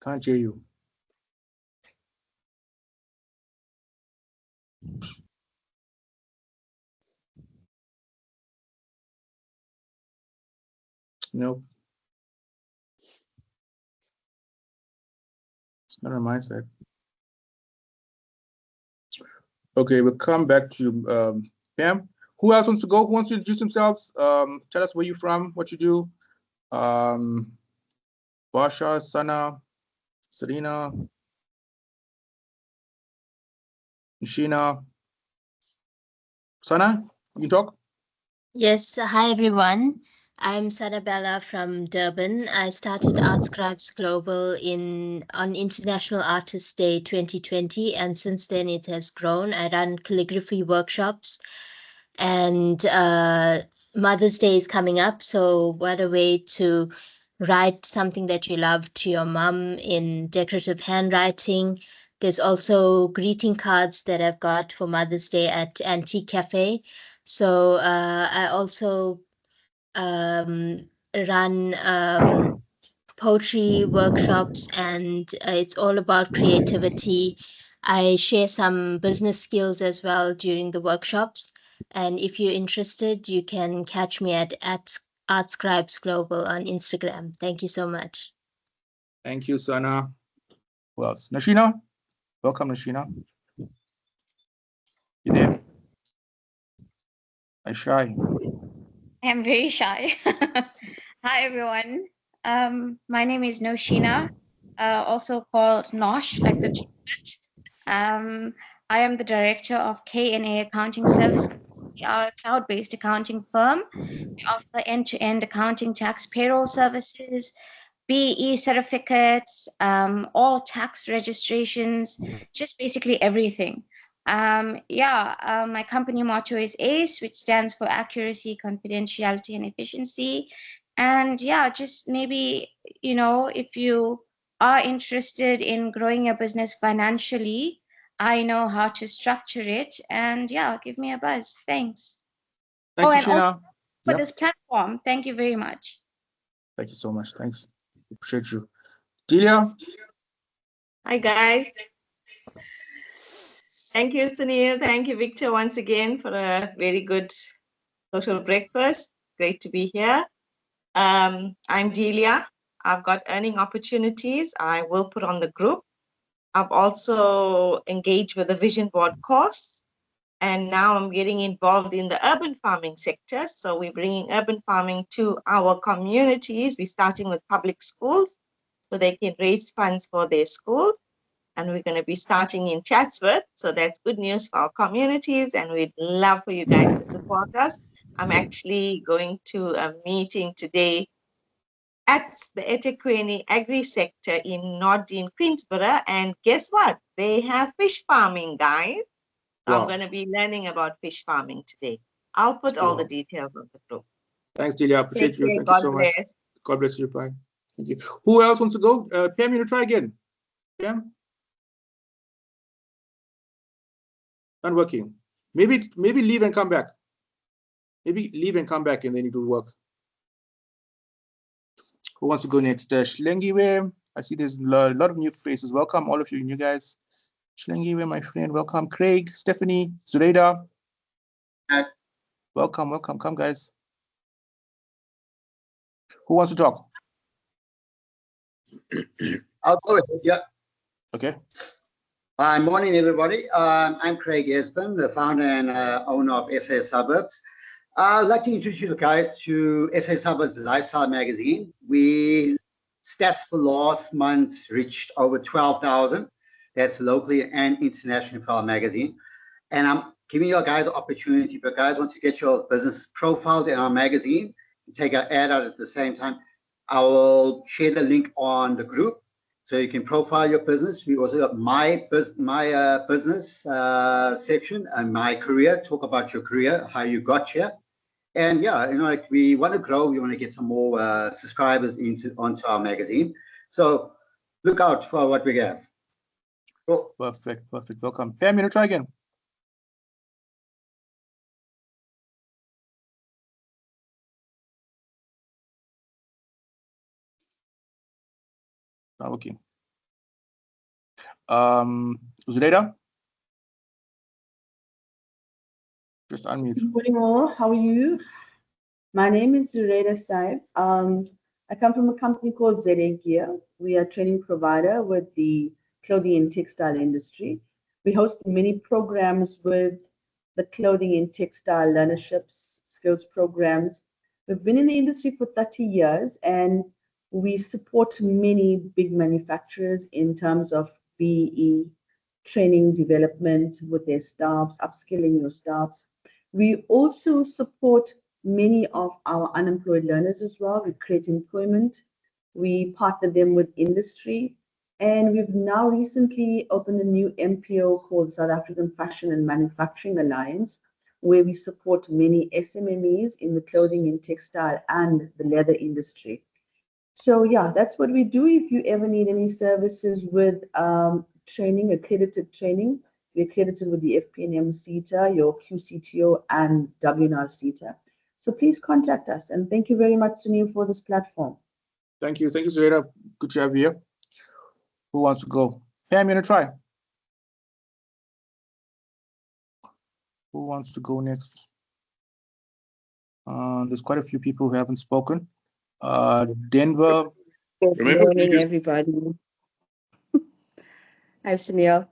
Can't hear you. Nope. It's not on my side. Okay, we'll come back to Pam. Who else wants to go? Who wants to introduce themselves? Tell us where you're from, what you do. Basha, Sana, Serena, Nishina. Sana, you can talk? Yes, hi everyone. I'm Sanabella from Durban. I started Art Scribes Global on International Artists Day 2020, and since then it has grown. I run calligraphy workshops, and Mother's Day is coming up, so what a way to write something that you love to your mom in decorative handwriting. There's also greeting cards that I've got for Mother's Day at Antique Cafe. So I also run poetry workshops, and it's all about creativity. I share some business skills as well during the workshops. And if you're interested, you can catch me at Art Scribes Global on Instagram. Thank you so much. Thank you, Sana. Who else? Nashina? Welcome, Nashina. You there? I'm shy. I'm very shy. Hi, everyone. My name is Noshina, also called Nosh, like the chocolate. I am the director of KNA Accounting Services. We are a cloud-based accounting firm. We offer end-to-end accounting, tax, payroll services, BE certificates, all tax registrations, just basically everything. My company motto is ACE, which stands for accuracy, confidentiality, and efficiency. And yeah, just maybe, if you are interested in growing your business financially, I know how to structure it. And yeah, give me a buzz. Thanks. Thanks, and Nashina. also for this platform. Thank you very much. Thank you so much. Thanks. Appreciate you. Delia? Hi, guys. Thank you, Sunil. Thank you, Victor, once again for a very good social breakfast. Great to be here. I'm Delia. I've got earning opportunities. I will put on the group. I've also engaged with the vision board course, and now I'm getting involved in the urban farming sector. So we're bringing urban farming to our communities. We're starting with public schools so they can raise funds for their schools. And we're going to be starting in Chatsworth. So that's good news for our communities, and we'd love for you guys to support us. I'm actually going to a meeting today at the eThekwini agri sector in Nordin, Queensborough. And guess what? They have fish farming, guys. So Wow. I'm going to be learning about fish farming today. I'll put all the details on the group. Thanks, Delia. Appreciate Take you. care. Thank God you so much. bless. God bless you. Bye. Thank you. Who else wants to go? Pam, you try again. Pam? Not working. Maybe leave and come back. Maybe leave and come back and then it will work. Who wants to go next? Shlengiwe. I see there's a lot of new faces. Welcome, all of you new guys. Shlengiwe, my friend. Welcome. Craig, Stephanie, Zureida. Yes. Welcome. Come, guys. Who wants to talk? I'll go ahead, yeah. Okay. Morning, everybody. I'm Craig Espen, the founder and owner of SA Suburbs. I'd like to introduce you guys to SA Suburbs Lifestyle Magazine. We stats for last month reached over 12,000. That's locally and internationally for our magazine. And I'm giving you guys the opportunity, if you guys want to get your business profiled in our magazine, take an ad out at the same time, I will share the link on the group so you can profile your business. We also got my business section and my career, talk about your career, how you got here. And yeah, like we want to grow, we want to get some more subscribers onto our magazine. So look out for what we have. Cool. Perfect. Welcome. Pam, you want to try again? Not working. Zuleida? Just unmute. Good morning all, how are you? My name is Zuleida Saib. I come from a company called ZA Gear. We are a training provider with the clothing and textile industry. We host many programs with the clothing and textile learnerships, skills programs. We've been in the industry for 30 years and we support many big manufacturers in terms of BE, training development with their staffs, upskilling your staffs. We also support many of our unemployed learners as well. We create employment. We partner them with industry. And we've now recently opened a new MPO called South African Fashion and Manufacturing Alliance, where we support many SMMEs in the clothing and textile and the leather industry. So yeah, that's what we do. If you ever need any services with training, accredited training, we're accredited with the FPNM CETA, your QCTO and WNR CETA. So please contact us. And thank you very much, Sunil, for this platform. Thank you. Thank you, Zuleida. Good to have you here. Who wants to go? Pam, you want to try? Who wants to go next? There's quite a few people who haven't spoken. Denver. Good morning, everybody. Hi, Sunil.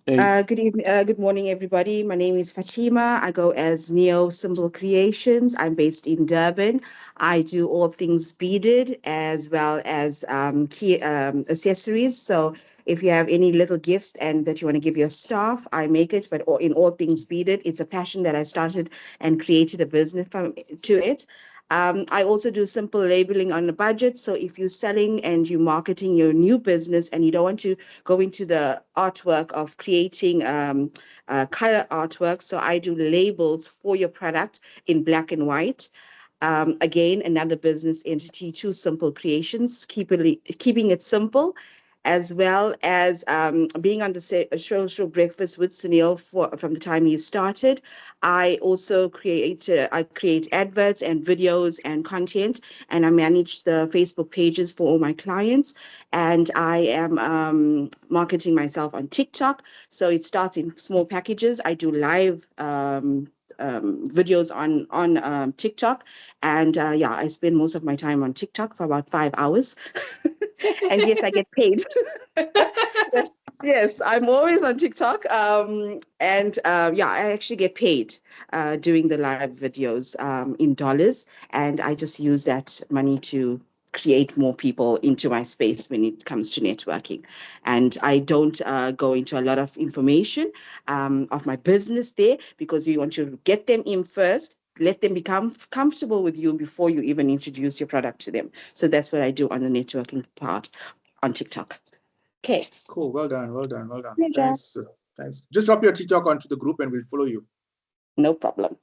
Good evening. Good morning, everybody. My name is Fatima. I go as Neo Symbol Creations. I'm based in Durban. I do all things beaded as well as key accessories. So if you have any little gifts and that you want to give your staff, I make it. But in all things beaded, it's a passion that I started and created a business to it. I also do simple labeling on a budget. So if you're selling and you're marketing your new business and you don't want to go into the artwork of creating color artwork, so I do labels for your product in black and white. Again, another business entity, Two Simple Creations, keeping it simple, as well as being on the Social Breakfast with Sunil from the time he started. I also create adverts and videos and content, and I manage the Facebook pages for all my clients. And I am marketing myself on TikTok. So it starts in small packages. I do live videos on TikTok, and yeah, I spend most of my time on TikTok for about 5 hours. And yes, I get paid. Yes, I'm always on TikTok. Yeah, I actually get paid doing the live videos in dollars. And I just use that money to create more people into my space when it comes to networking. And I don't go into a lot of information of my business there, because you want to get them in first, let them become comfortable with you before you even introduce your product to them. So that's what I do on the networking part on TikTok. Okay. Cool. Well done. Well done. Well done. Pleasure. Thanks. Thanks. Just drop your TikTok onto the group and we'll follow you. No problem.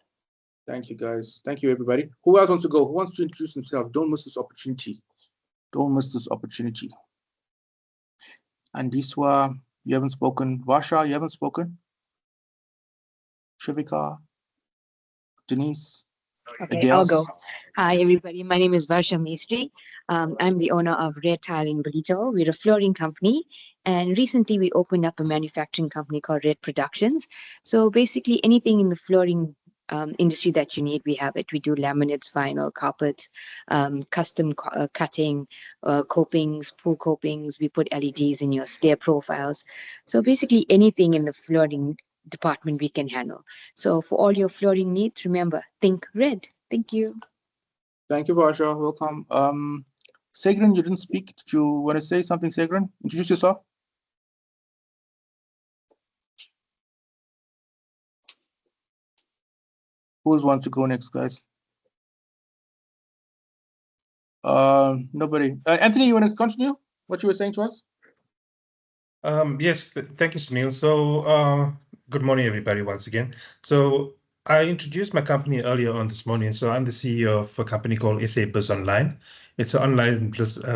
Thank you, guys. Thank you, everybody. Who else wants to go? Who wants to introduce himself? Don't miss this opportunity. Don't miss this opportunity. Andiswa, you haven't spoken. Vasha, you haven't spoken. Shivika, Denise. Okay, Adele. I'll go. Hi, everybody. My name is Varsha Mistry. I'm the owner of Red Tile in Bolito. We're a flooring company. And recently we opened up a manufacturing company called Red Productions. So basically anything in the flooring industry that you need, we have it. We do laminates, vinyl, carpets, custom cutting, copings, pool copings. We put LEDs in your stair profiles. So basically anything in the flooring department we can handle. So for all your flooring needs, remember, think red. Thank you. Thank you, Vasha. Welcome. Segrin, you didn't speak. Did you want to say something, Segrin? Introduce yourself. Who wants to go next, guys? Nobody. Anthony, you want to continue what you were saying to us? Yes, thank you, Sunil. So, good morning, everybody, once again. So, I introduced my company earlier on this morning. So, I'm the CEO of a company called SA Biz Online. It's an online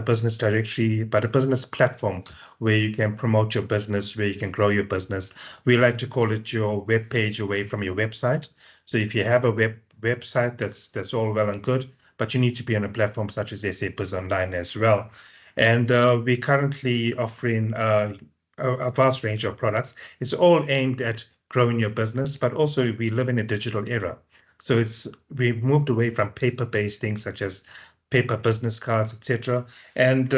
business directory, but a business platform where you can promote your business, where you can grow your business. We like to call it your web page away from your website. So, if you have a website, that's all well and good, but you need to be on a platform such as SA Biz Online as well. And we're currently offering a vast range of products. It's all aimed at growing your business, but also we live in a digital era. So we've moved away from paper-based things such as paper business cards, etc. And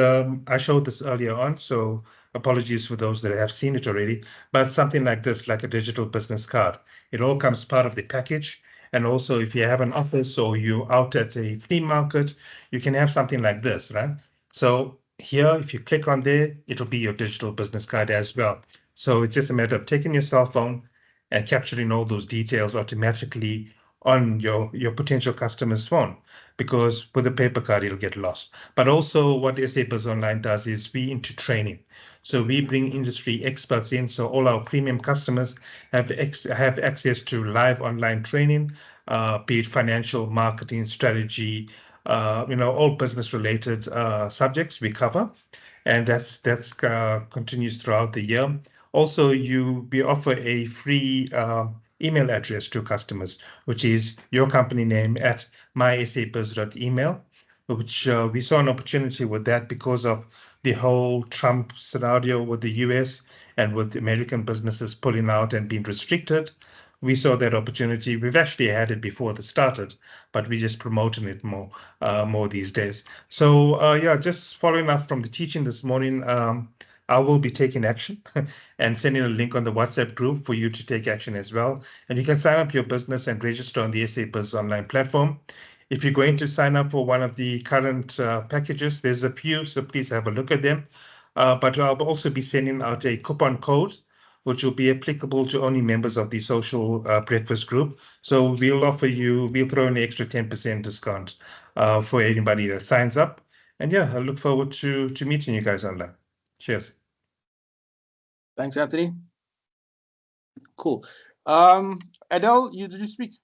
I showed this earlier on, so apologies for those that have seen it already, but something like this, like a digital business card. It all comes part of the package. And also, if you have an office or you're out at a flea market, you can have something like this, right? So here, if you click on there, it'll be your digital business card as well. So it's just a matter of taking your cell phone and capturing all those details automatically on your potential customer's phone, because with a paper card, it'll get lost. But also what SA Biz Online does is we into training. So we bring industry experts in. So all our premium customers have access to live online training, be it financial, marketing, strategy, all business related subjects we cover, and that's continues throughout the year. Also, we offer a free email address to customers, which is your company name at mysabiz.email, which we saw an opportunity with that because of the whole Trump scenario with the US and with American businesses pulling out and being restricted. We saw that opportunity. We've actually had it before this started, but we're just promoting it more these days. So yeah, just following up from the teaching this morning, I will be taking action and sending a link on the WhatsApp group for you to take action as well. And you can sign up your business and register on the SA Biz Online platform. If you're going to sign up for one of the current packages, there's a few, so please have a look at them. But I'll also be sending out a coupon code, which will be applicable to only members of the Social Breakfast group. So we'll throw an extra 10% discount for anybody that signs up. And yeah, I look forward to meeting you guys online. Cheers. Thanks, Anthony. Cool. Adele, did you speak?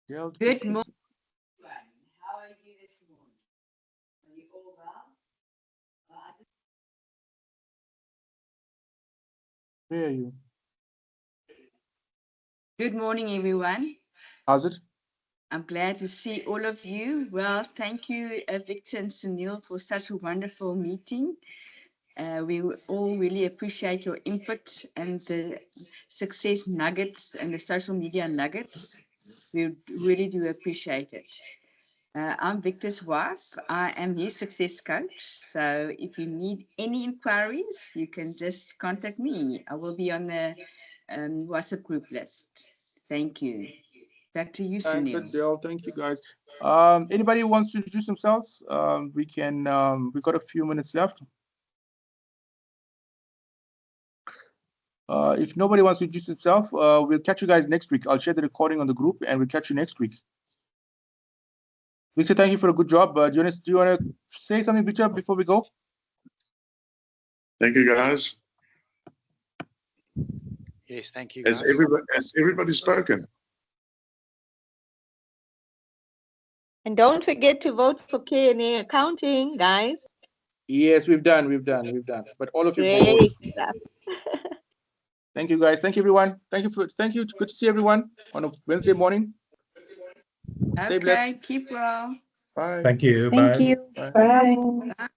Good morning. How are you this morning? Are you all well? Where are you? Good morning, everyone. How's it? I'm glad to see all of you. Well, thank you, Victor and Sunil, for such a wonderful meeting. We all really appreciate your input and the success nuggets and the social media nuggets. We really do appreciate it. I'm Victor's wife. I am his success coach. So if you need any inquiries, you can just contact me. I will be on the WhatsApp group list. Thank you. Back to you, Sunil. Thanks, Adele. Thank you, guys. Anybody who wants to introduce themselves? We've got a few minutes left. If nobody wants to introduce himself, we'll catch you guys next week. I'll share the recording on the group and we'll catch you next week. Victor, thank you for a good job. Do you want to say something, Victor, before we go? Thank you, guys. Yes, thank you, guys. Has everybody spoken? And don't forget to vote for K&A Accounting, guys. Yes, we've done. But all of you Great stuff. Thank you, guys. Thank you, everyone. Thank you. Good to see everyone on a Wednesday morning. Stay blessed. Keep well. Bye. Thank you. Thank Bye. you. Bye. Bye. Bye.